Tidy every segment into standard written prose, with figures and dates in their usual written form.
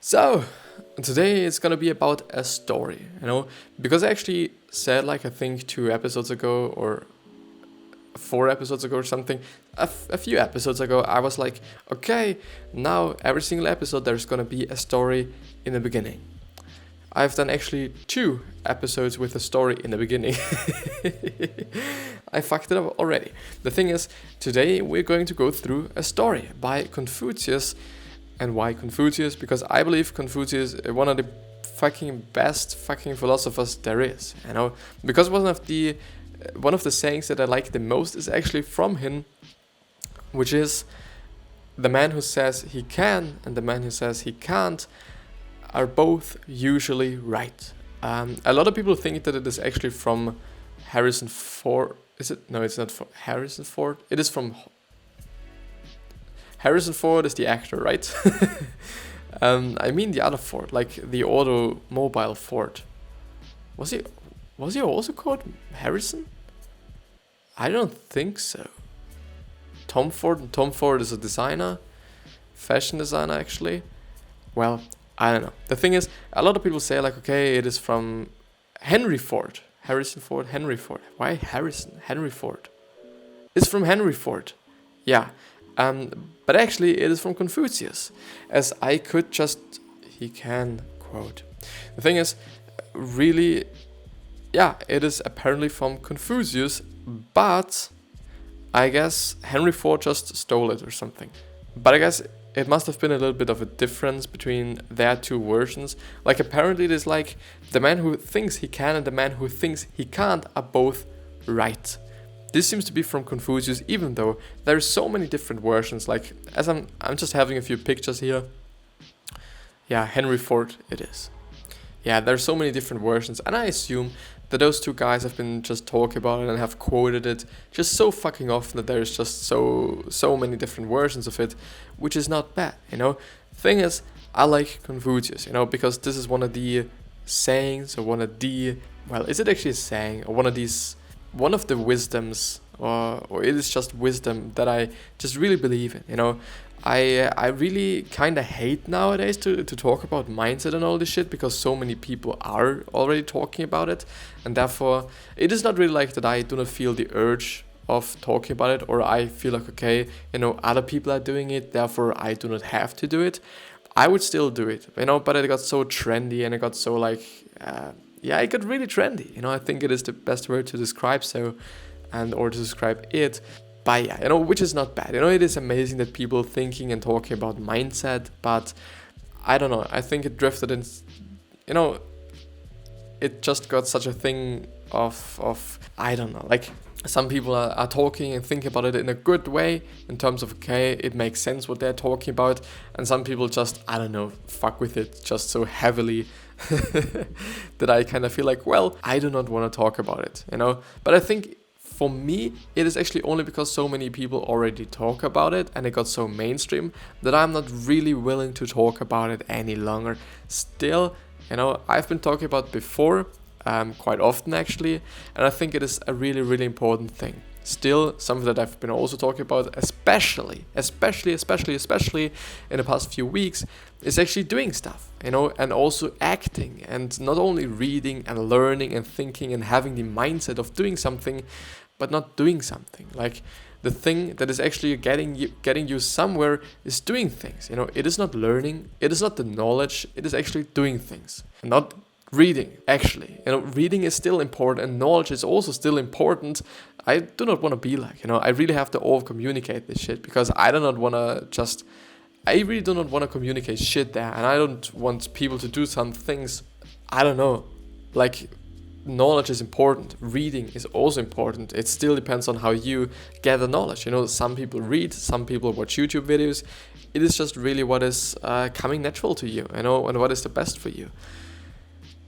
So, today it's gonna be about a story, because I actually said, like, I think 2 episodes ago or 4 episodes ago or something, a few episodes ago, I was like, okay, now every single episode there's gonna be a story in the beginning. I've done actually 2 episodes with a story in the beginning. I fucked it up already. The thing is, today we're going to go through a story by Confucius. And why Confucius? Because I believe Confucius is one of the fucking best fucking philosophers there is, Because one of the sayings that I like the most is actually from him, which is, the man who says he can and the man who says he can't are both usually right. A lot of people think that it is actually from Harrison Ford. Is it? No, it's not from Harrison Ford. It is from Harrison Ford is the actor, right? I mean the other Ford, like the automobile Ford. Was he also called Harrison? I don't think so. Tom Ford is a designer, fashion designer actually. Well, I don't know. The thing is, a lot of people say like, okay, it is from Henry Ford. Harrison Ford, Henry Ford. Why Harrison? Henry Ford. It's from Henry Ford. Yeah. But actually it is from Confucius, as I could just, he can quote. The thing is, really, yeah, it is apparently from Confucius, but I guess Henry Ford just stole it or something. But I guess it must have been a little bit of a difference between their 2 versions. Like, apparently it is like the man who thinks he can and the man who thinks he can't are both right. This seems to be from Confucius, even though there are so many different versions. Like, as I'm just having a few pictures here. Yeah, Henry Ford it is. Yeah, there are so many different versions, and I assume that those 2 guys have been just talking about it and have quoted it just so fucking often that there's just so many different versions of it, which is not bad, Thing is, I like Confucius, because this is one of the sayings, or one of the, well, is it actually a saying, or one of the wisdoms, or it is just wisdom that I just really believe in, I really kind of hate nowadays to talk about mindset and all this shit, because so many people are already talking about it, and therefore it is not really like that I do not feel the urge of talking about it, or I feel like, okay, other people are doing it, therefore I do not have to do it. I would still do it, but it got so trendy, and it got so like, yeah, it got really trendy. I think it is the best word to describe or to describe it. But yeah, which is not bad. It is amazing that people thinking and talking about mindset, but I don't know. I think it drifted in, it just got such a thing of I don't know, like, some people are talking and thinking about it in a good way, in terms of, okay, it makes sense what they're talking about, and some people just, I don't know, fuck with it just so heavily that I kind of feel like, well, I do not want to talk about it, But I think for me, it is actually only because so many people already talk about it and it got so mainstream that I'm not really willing to talk about it any longer. Still, I've been talking about it before, quite often actually, and I think it is a really, really important thing. Still, something that I've been also talking about, especially in the past few weeks, is actually doing stuff, and also acting, and not only reading and learning and thinking and having the mindset of doing something, but not doing something. Like, the thing that is actually getting you somewhere is doing things. It is not learning, it is not the knowledge, it is actually doing things, not reading, actually. Reading is still important, and knowledge is also still important. I do not want to be like, I really have to over-communicate this shit, because I really do not want to communicate shit there, and I don't want people to do some things, I don't know, like, knowledge is important, reading is also important. It still depends on how you gather knowledge. Some people read, some people watch YouTube videos. It is just really what is coming natural to you, and what is the best for you.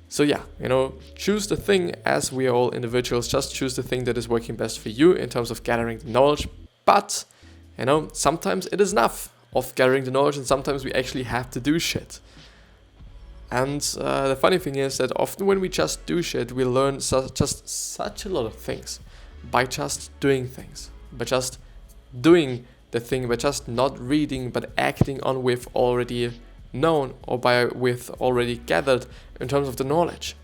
So yeah, choose the thing, as we are all individuals, just choose the thing that is working best for you in terms of gathering the knowledge. But, sometimes it is enough of gathering the knowledge, and sometimes we actually have to do shit. And the funny thing is that often when we just do shit, we learn just such a lot of things by just doing things, by just doing the thing, by just not reading, but acting on with already known or with already gathered in terms of the knowledge.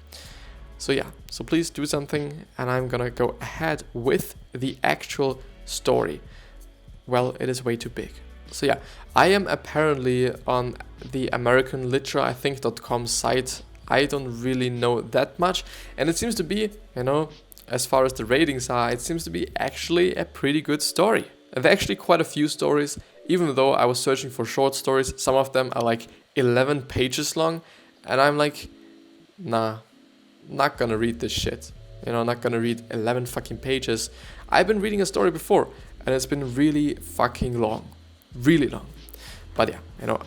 So yeah, so please do something, and I'm gonna go ahead with the actual story. Well, it is way too big. So yeah, I am apparently on the AmericanLiteraThink.com site. I don't really know that much, and it seems to be, as far as the ratings are, it seems to be actually a pretty good story. And there are actually quite a few stories, even though I was searching for short stories. Some of them are like 11 pages long, and I'm like, nah, not gonna read this shit. Not gonna read 11 fucking pages. I've been reading a story before, and it's been really fucking long. Really long. But yeah,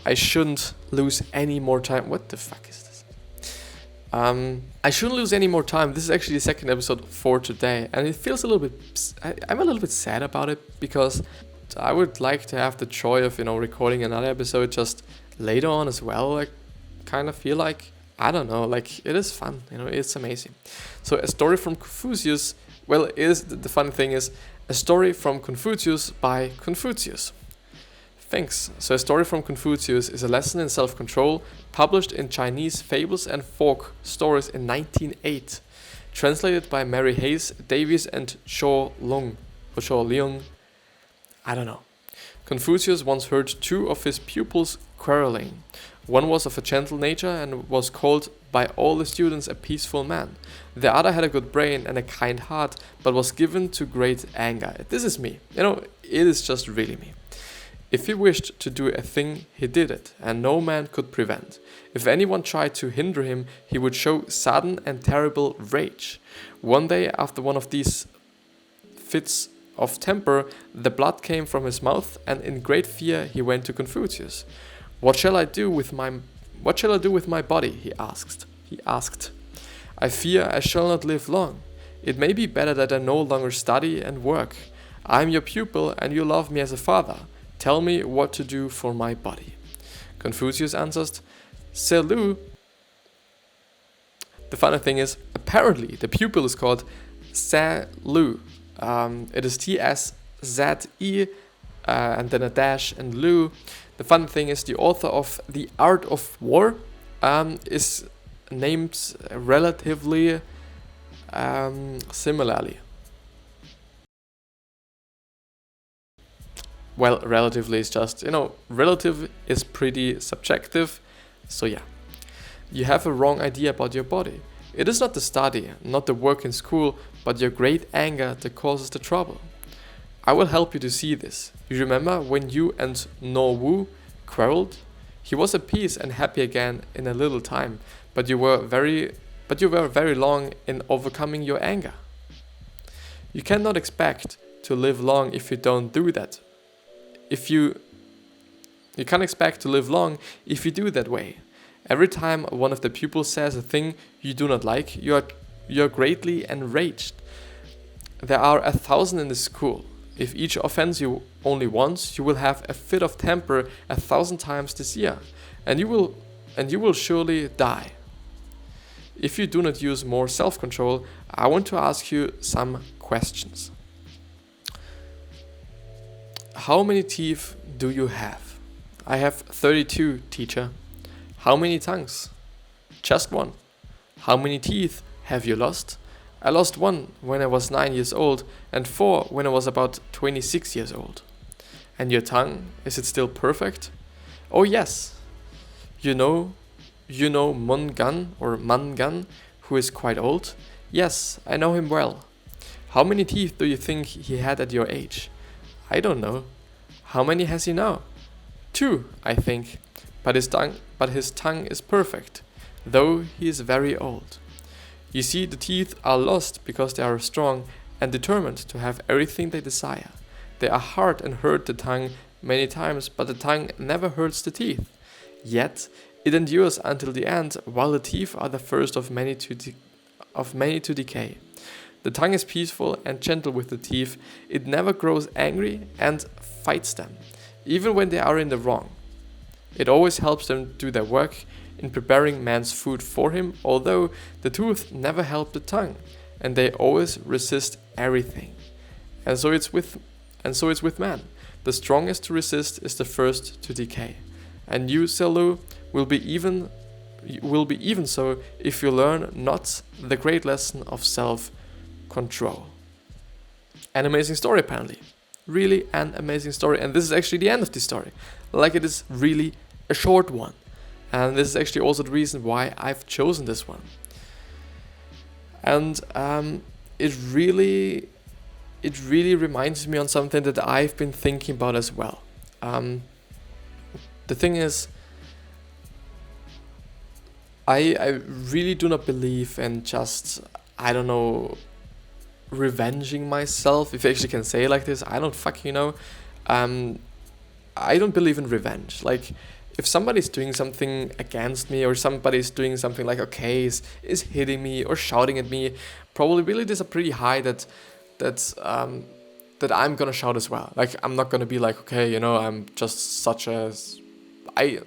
I shouldn't lose any more time. What the fuck is this? I shouldn't lose any more time. This is actually the second episode for today, and it feels a little bit... I'm a little bit sad about it, because I would like to have the joy of, recording another episode just later on as well. I kind of feel like, I don't know, like it is fun, it's amazing. So a story from Confucius, well, the funny thing is, a story from Confucius by Confucius. Thanks. So a story from Confucius is a lesson in self-control, published in Chinese Fables and Folk Stories in 1908, translated by Mary Hayes Davies and Shaw Leung. I don't know. Confucius once heard two of his pupils quarreling. One was of a gentle nature and was called by all the students a peaceful man. The other had a good brain and a kind heart, but was given to great anger. This is me. It is just really me. If he wished to do a thing, he did it, and no man could prevent. If anyone tried to hinder him, he would show sudden and terrible rage. One day, after one of these fits of temper, the blood came from his mouth, and in great fear he went to Confucius. What shall I do with my body? He asked. I fear I shall not live long. It may be better that I no longer study and work. I am your pupil, and you love me as a father. Tell me what to do for my body. Confucius answered, Selu. The funny thing is, apparently the pupil is called Selu. It is T-S-Z-E and then a dash and Lu. The funny thing is, the author of The Art of War is named relatively similarly. Well, relatively is just, relative is pretty subjective. So yeah, you have a wrong idea about your body. It is not the study, not the work in school, but your great anger that causes the trouble. I will help you to see this. You remember when you and No Wu quarreled? He was at peace and happy again in a little time, but you were very long in overcoming your anger. You cannot expect to live long if you don't do that. You can't expect to live long if you do that way. Every time one of the pupils says a thing you do not like, you are greatly enraged. There are 1,000 in the school. If each offends you only once, you will have a fit of temper 1,000 times this year, and you will surely die. If you do not use more self-control, I want to ask you some questions. How many teeth do you have? I have 32, teacher. How many tongues? Just one. How many teeth have you lost? I lost one when I was 9 years old and 4 when I was about 26 years old. And your tongue, is it still perfect? Oh yes. You know Mungan or Mangan, who is quite old? Yes, I know him well. How many teeth do you think he had at your age? I don't know. How many has he now? 2, I think. But his tongue is perfect, though he is very old. You see, the teeth are lost because they are strong and determined to have everything they desire. They are hard and hurt the tongue many times, but the tongue never hurts the teeth. Yet it endures until the end, while the teeth are the first of many to decay. The tongue is peaceful and gentle with the teeth. It never grows angry and fights them, even when they are in the wrong. It always helps them do their work in preparing man's food for him, although the tooth never help the tongue, and they always resist everything. And so it's with man. The strongest to resist is the first to decay. And you, Selu, will be even so if you learn not the great lesson of self-control. An amazing story, apparently. Really an amazing story. And this is actually the end of the story. Like, it is really a short one. And this is actually also the reason why I've chosen this one. And it really reminds me on something that I've been thinking about as well. The thing is, I really do not believe in just, I don't know, revenging myself, if I actually can say it like this. I don't fucking know. I don't believe in revenge. Like, if somebody's doing something against me, or somebody's doing something like, okay, is hitting me or shouting at me, probabilities are pretty high that I'm gonna shout as well. Like, I'm not gonna be like, okay, you know, I'm just such a... I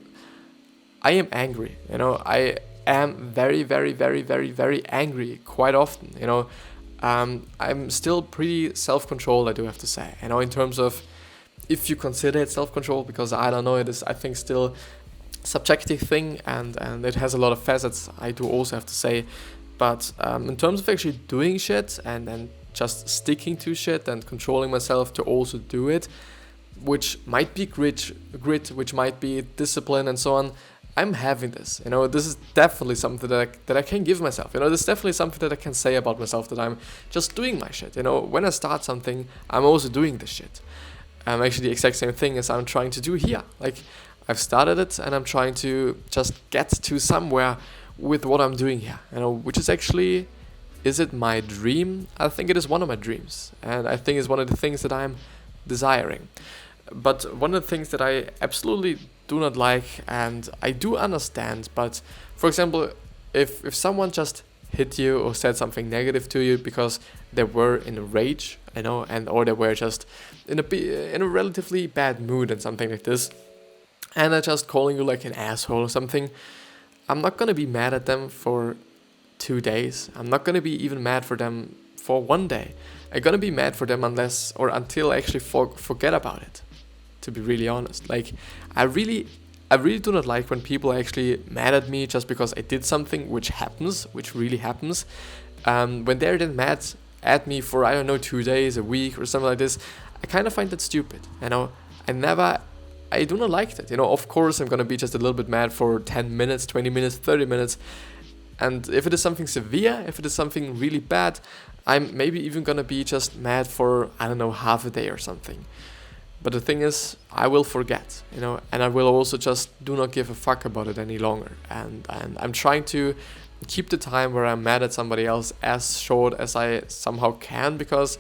am angry, you know. I am very, very, very, very, very angry quite often, you know. I'm still pretty self-controlled, I do have to say, you know, in terms of, if you consider it self-control, because I don't know, it is, I think, still subjective thing, and it has a lot of facets, I do also have to say. But in terms of actually doing shit and just sticking to shit and controlling myself to also do it, which might be grit, which might be discipline and so on, I'm having this, you know. This is definitely something that I can give myself, you know. This is definitely something that I can say about myself, that I'm just doing my shit, you know. When I start something, I'm also doing this shit. Actually the exact same thing as I'm trying to do here. Like, I've started it and I'm trying to just get to somewhere with what I'm doing here, you know, which is actually, is it my dream? I think it is one of my dreams, and I think it's one of the things that I'm desiring. But one of the things that I absolutely do not like, and I do understand, but for example, if someone just hit you or said something negative to you because they were in a rage, you know, or they were just in a relatively bad mood and something like this, and they're just calling you like an asshole or something, I'm not gonna be mad at them for 2 days. I'm not gonna be even mad for them for 1 day. I'm gonna be mad for them until I actually forget about it, to be really honest. Like, I really do not like when people are actually mad at me just because I did something, which really happens. When they're then mad at me for, I don't know, 2 days, a week or something like this, I kind of find that stupid, you know. I do not like that, you know. Of course I'm gonna be just a little bit mad for 10 minutes, 20 minutes, 30 minutes, and if it is something severe, if it is something really bad, I'm maybe even gonna be just mad for, I don't know, half a day or something. But the thing is, I will forget, you know, and I will also just do not give a fuck about it any longer. And I'm trying to keep the time where I'm mad at somebody else as short as I somehow can, because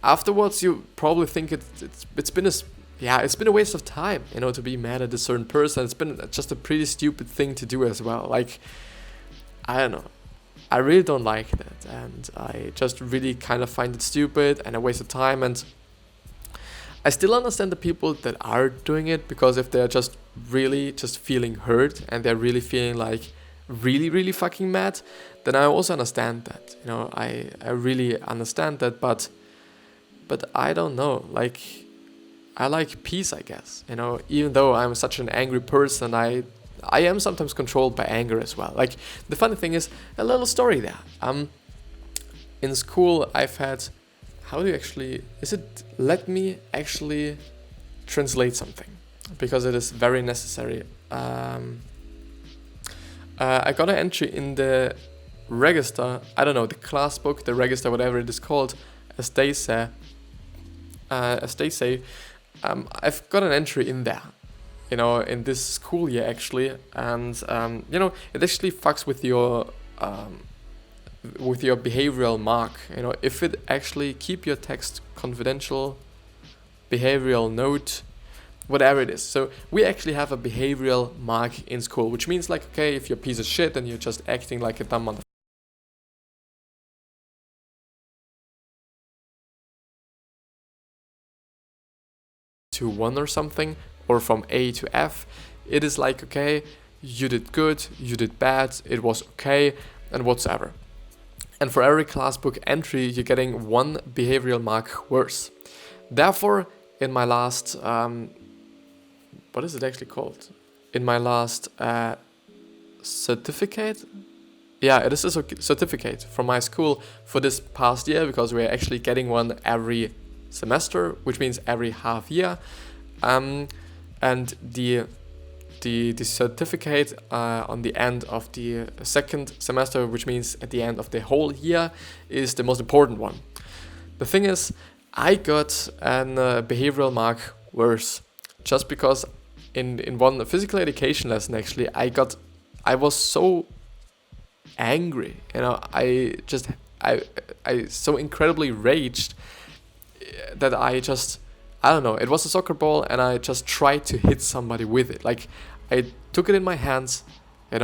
afterwards you probably think it's been a waste of time, you know, to be mad at a certain person. It's been just a pretty stupid thing to do as well. Like, I don't know. I really don't like that, and I just really kind of find it stupid and a waste of time. And I still understand the people that are doing it, because if they're just really just feeling hurt and they're really feeling like really, really fucking mad, then I also understand that, you know. I really understand that, but I don't know, like, I like peace, I guess, you know. Even though I'm such an angry person, I am sometimes controlled by anger as well. Like, the funny thing is, a little story there. In school I've had, let me actually translate something, because it is very necessary. I got an entry in the register, I don't know, the class book, the register, whatever it is called, as they say, I've got an entry in there, you know, in this school year actually, and you know, it actually fucks with your behavioral mark, you know. If it actually keep your text confidential, behavioral note, whatever it is. So we actually have a behavioral mark in school, which means like, okay, if you're a piece of shit and you're just acting like a dumb motherfucker to 1 or something, or from A to F, it is like, okay, you did good, you did bad, it was okay, and whatsoever. And for every class book entry, you're getting 1 behavioral mark worse. Therefore, in my last, what is it actually called? in my last certificate. Yeah, it is a certificate from my school for this past year, because we're actually getting one every semester, which means every half year. And the certificate on the end of the second semester, which means at the end of the whole year, is the most important one. The thing is, I got an behavioral mark worse, just because in one physical education lesson, actually, I was so angry, I so incredibly raged that I don't know, it was a soccer ball, and I just tried to hit somebody with it. Like, I took it in my hands, and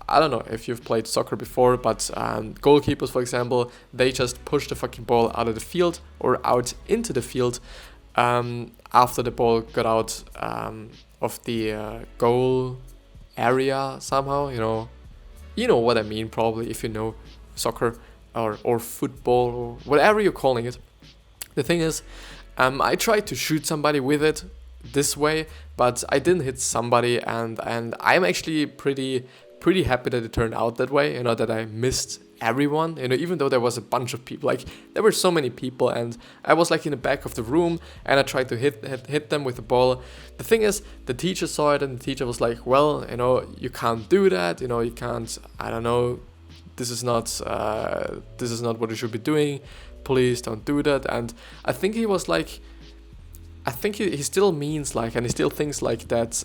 I don't know if you've played soccer before, but goalkeepers, for example, they just push the fucking ball out of the field or out into the field after the ball got out of the goal area somehow, You know what I mean, probably, if you know soccer or football or whatever you're calling it. The thing is, I tried to shoot somebody with it this way, but I didn't hit somebody, and I'm actually pretty happy that it turned out that way, that I missed everyone, even though there was a bunch of people. Like, there were so many people, and I was like in the back of the room, and I tried to hit them with the ball. The thing is, the teacher saw it, and the teacher was like, well, you can't do that, you can't, I don't know, this is not what you should be doing, please don't do that. And I think he was like, I think he still means like, and he still thinks like that,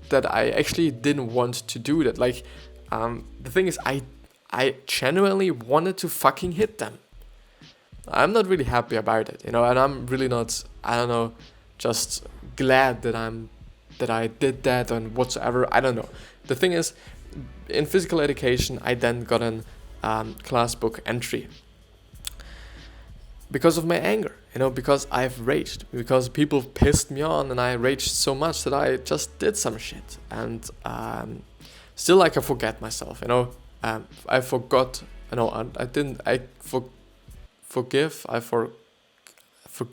that I actually didn't want to do that. Like, the thing is, I genuinely wanted to fucking hit them. I'm not really happy about it, and I'm really not, I don't know, just glad that I did that and whatsoever. I don't know. The thing is, in physical education, I then got an class book entry because of my anger, because I've raged, because people pissed me on, and I raged so much that I just did some shit, and still I can forget myself, I forgot,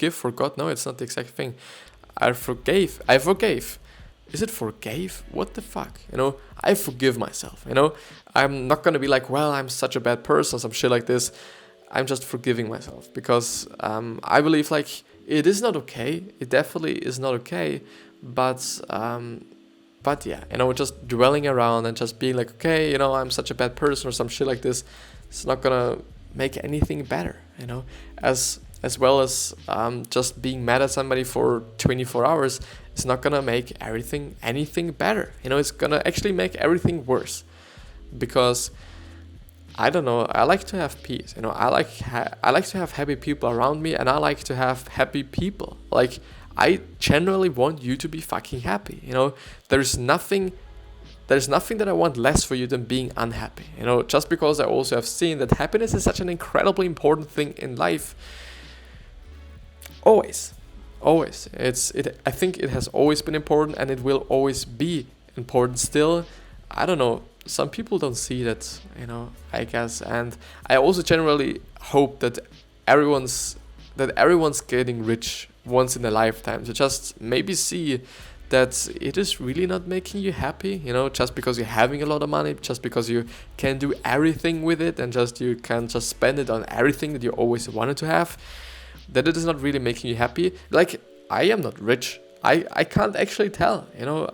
forgot, no, it's not the exact thing. I forgave. Is it forgave? What the fuck? I forgive myself, I'm not gonna be like, well, I'm such a bad person or some shit like this. I'm just forgiving myself, because I believe, like, it is not okay. It definitely is not okay, but yeah, just dwelling around and just being like, okay, I'm such a bad person or some shit like this, it's not gonna make anything better, as well as just being mad at somebody for 24 hours, it's not gonna make anything better, it's gonna actually make everything worse, because I don't know, I like to have peace, I like to have happy people around me, and I like to have happy people. Like, I generally want you to be fucking happy, there's nothing that I want less for you than being unhappy, just because I also have seen that happiness is such an incredibly important thing in life. Always. I think it has always been important, and it will always be important still. I don't know, some people don't see that, I guess, and I also generally hope that everyone's getting rich once in a lifetime, to just maybe see that it is really not making you happy, just because you're having a lot of money, just because you can do everything with it, and you can just spend it on everything that you always wanted to have, that it is not really making you happy. Like, I am not rich. I can't actually tell,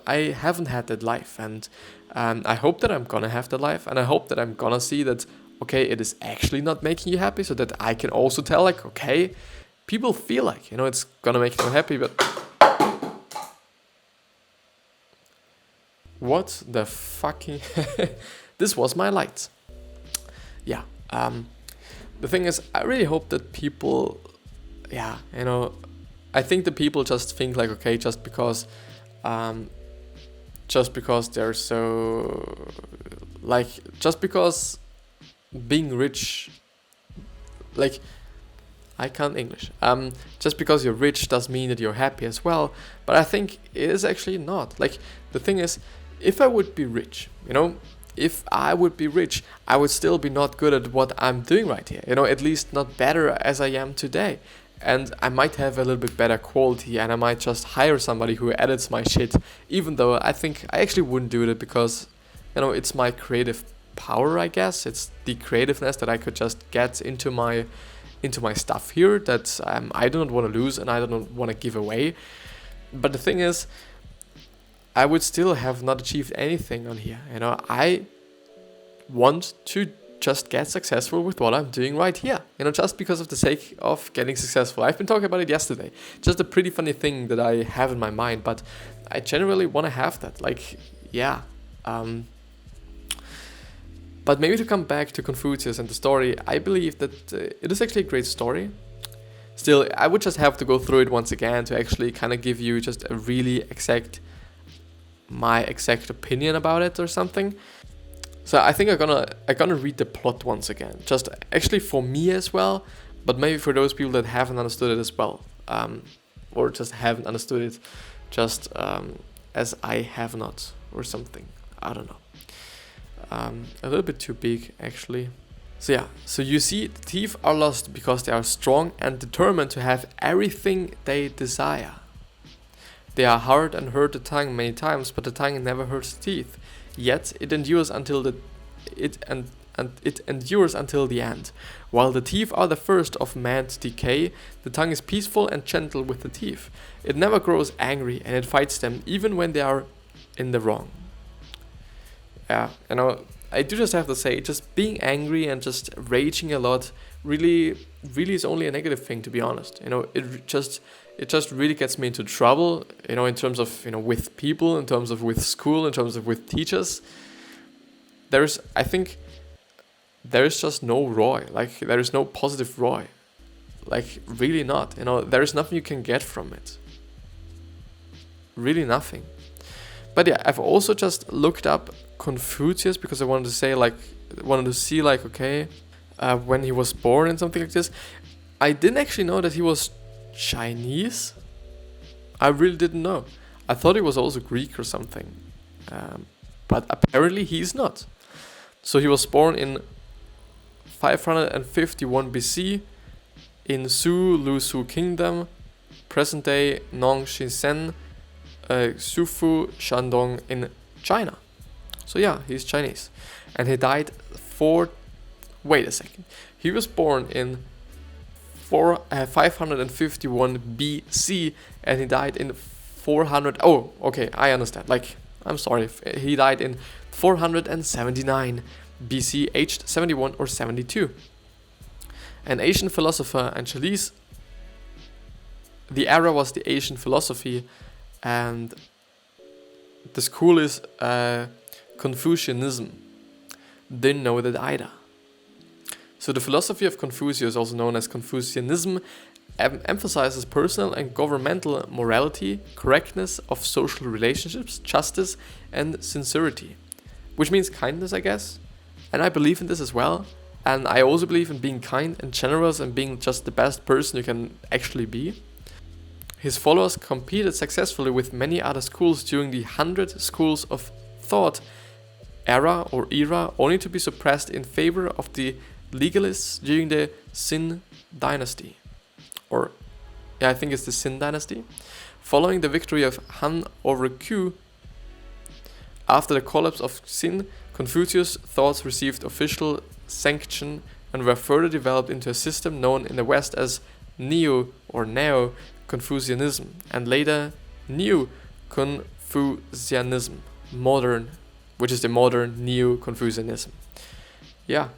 I haven't had that life, and I hope that I'm gonna have that life, and I hope that I'm gonna see that, okay, it is actually not making you happy, so that I can also tell, like, okay, people feel like, it's gonna make them happy, but what the fucking this was my light. Yeah, the thing is, I really hope that people, I think the people just think like, okay, just because they're so, like, just because being rich, like, I can't English. Just because you're rich doesn't mean that you're happy as well. But I think it is actually not. Like, the thing is, if I would be rich, I would still be not good at what I'm doing right here. At least not better as I am today. and I might have a little bit better quality, and I might just hire somebody who edits my shit, even though I think I actually wouldn't do it because, it's my creative power, I guess. It's the creativeness that I could just get into my stuff here that I do not want to lose and I do not want to give away. But the thing is, I would still have not achieved anything on here. I want to just get successful with what I'm doing right here, just because of the sake of getting successful. I've been talking about it yesterday. Just a pretty funny thing that I have in my mind, but I generally want to have that. But maybe to come back to Confucius and the story, I believe that it is actually a great story. Still, I would just have to go through it once again to actually kind of give you just a really my exact opinion about it or something. So I think I'm gonna read the plot once again, just actually for me as well, but maybe for those people that haven't understood it as well, or just haven't understood it, just as I have not, or something. I don't know. A little bit too big actually. So you see, the thief are lost because they are strong and determined to have everything they desire. They are hard and hurt the tongue many times, but the tongue never hurts the teeth. Yet it endures until it endures until the end. While the teeth are the first of man's decay, the tongue is peaceful and gentle with the teeth. It never grows angry, and it fights them even when they are in the wrong. Yeah, I do just have to say, just being angry and just raging a lot really is only a negative thing, to be honest. It just really gets me into trouble, in terms of, with people, in terms of with school, in terms of with teachers. I think there is just no ROI, there is no positive ROI, really not, there is nothing you can get from it. Really nothing. But yeah, I've also just looked up Confucius because I wanted to see when he was born and something like this. I didn't actually know that he was Chinese. I really didn't know. I thought he was also Greek or something, but apparently he's not. So he was born in 551 BC in Lu-Su Kingdom, present day Nongshisen, Sufu, Shandong in China. So yeah, he's Chinese, and he died wait a second. He was born in 551 BC, and he died in 400. Oh, okay, I understand. I'm sorry. He died in 479 BC, aged 71 or 72. An Asian philosopher and Chinese. The era was the Asian philosophy, and the school is Confucianism. Didn't know that either. So the philosophy of Confucius, also known as Confucianism, emphasizes personal and governmental morality, correctness of social relationships, justice, and sincerity, which means kindness, I guess. And I believe in this as well. And I also believe in being kind and generous and being just the best person you can actually be. His followers competed successfully with many other schools during the 100 schools of thought era, only to be suppressed in favor of the legalists during the Xin dynasty. I think it's the Xin dynasty. Following the victory of Han over Q, after the collapse of Xin, Confucius' thoughts received official sanction and were further developed into a system known in the West as Neo-Confucianism, and later New Confucianism, which is the modern Neo-Confucianism. Yeah,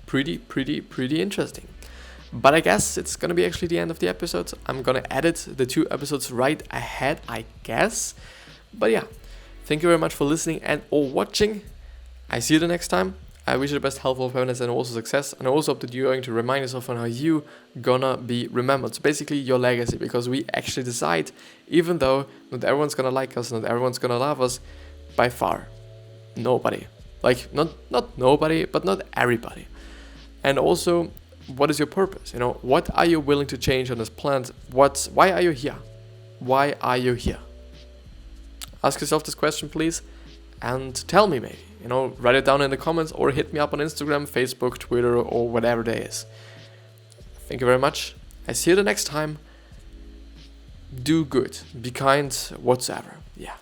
pretty interesting. But I guess it's gonna be actually the end of the episode. I'm gonna edit the 2 episodes right ahead, I guess. But yeah, thank you very much for listening and or watching. I see you the next time. I wish you the best health, happiness, and also success. And I also hope that you're going to remind yourself on how you gonna be remembered. So basically your legacy, because we actually decide, even though not everyone's gonna like us, not everyone's gonna love us, by far, nobody. Not nobody, but not everybody. And also, what is your purpose? What are you willing to change on this planet? Why are you here? Why are you here? Ask yourself this question, please, and tell me maybe. Write it down in the comments or hit me up on Instagram, Facebook, Twitter, or whatever it is. Thank you very much, I see you the next time. Do good, be kind, whatsoever. Yeah.